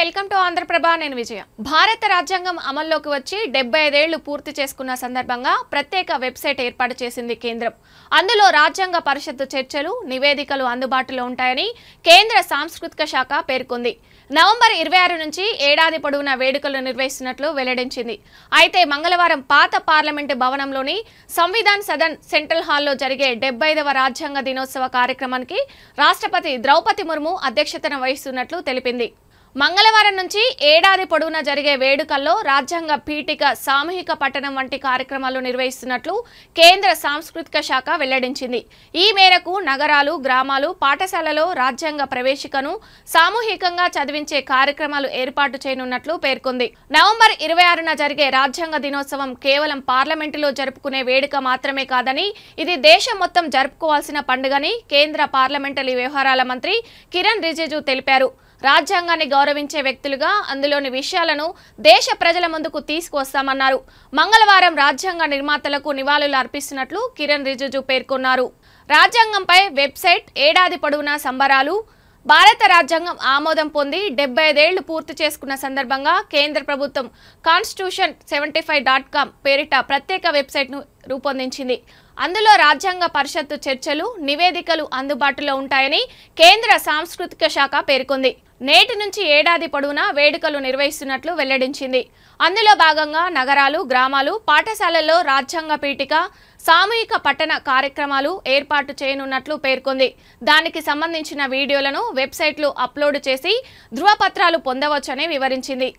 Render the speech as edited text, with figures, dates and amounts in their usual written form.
Welcome to Andhraprabha నేను విజయ భారత రాజ్యాంగం అమల్లోకి వచ్చి 75 ఏళ్లు పూర్తి చేసుకున్న సందర్భంగా ప్రత్యేక వెబ్సైట్ ఏర్పాటు చేసింది కేంద్రం. అందులో రాజ్యాంగ పరిషత్ చర్చలు, నివేదికలు అందుబాటులో ఉంటాయని కేంద్ర సాంస్కృతిక శాఖ పేర్కొంది. నవంబర్ 26 నుంచి ఏడాది పొడవునా వేడుకలు నిర్వహిస్తున్నట్లు వెల్లడించింది. అయితే మంగళవారం పాత పార్లమెంటు భవనంలోని సంవిధాన్ సదన్ సెంట్రల్ హాల్లో జరిగే 75వ రాజ్యాంగ దినోత్సవ కార్యక్రమానికి రాష్ట్రపతి ద్రౌపది ముర్ము అధ్యక్షతన వహిస్తున్నట్లు తెలిపింది. మంగళవారం నుంచి ఏడాది పొడవునా జరిగే వేడుకల్లో రాజ్యాంగ పీఠిక, సామూహిక పఠనం వంటి కార్యక్రమాలు నిర్వహిస్తున్నట్లు కేంద్ర సాంస్కృతిక శాఖ వెల్లడించింది. ఈ మేరకు నగరాలు, గ్రామాలు, పాఠశాలలో రాజ్యాంగ ప్రవేశికను సామూహికంగా చదివించే కార్యక్రమాలు ఏర్పాటు చేయనున్నట్లు పేర్కొంది. నవంబర్ 26న జరిగే రాజ్యాంగ దినోత్సవం కేవలం పార్లమెంటులో జరుపుకునే వేడుక మాత్రమే కాదని, ఇది దేశం మొత్తం జరుపుకోవాల్సిన పండుగని కేంద్ర పార్లమెంటరీ వ్యవహారాల మంత్రి కిరణ్ రిజిజు తెలిపారు. రాజ్యాంగాన్ని గౌరవించే వ్యక్తులుగా అందులోని విషయాలను దేశ ప్రజల ముందుకు తీసుకువస్తామన్నారు. మంగళవారం రాజ్యాంగ నిర్మాతలకు నివాళులు అర్పిస్తున్నట్లు కిరణ్ రిజిజు పేర్కొన్నారు. రాజ్యాంగంపై వెబ్సైట్ ఏడాది పొడవునా సంబరాలు. భారత రాజ్యాంగం ఆమోదం పొంది 75 ఏళ్లు పూర్తి చేసుకున్న సందర్భంగా కేంద్ర ప్రభుత్వం constitution75.com పేరిట ప్రత్యేక వెబ్సైట్ను రూపొందించింది. అందులో రాజ్యాంగ పరిషత్తు చర్చలు, నివేదికలు అందుబాటులో ఉంటాయని కేంద్ర సాంస్కృతిక శాఖ పేర్కొంది. నేటి నుంచి ఏడాది పొడవునా వేడుకలు నిర్వహిస్తున్నట్లు వెల్లడించింది. అందులో భాగంగా నగరాలు, గ్రామాలు, పాఠశాలల్లో రాజ్యాంగ పీఠిక, సామూహిక పఠన కార్యక్రమాలు ఏర్పాటు చేయనున్నట్లు పేర్కొంది. దానికి సంబంధించిన వీడియోలను వెబ్సైట్లో అప్లోడ్ చేసి ధృవపత్రాలు పొందవచ్చని వివరించింది.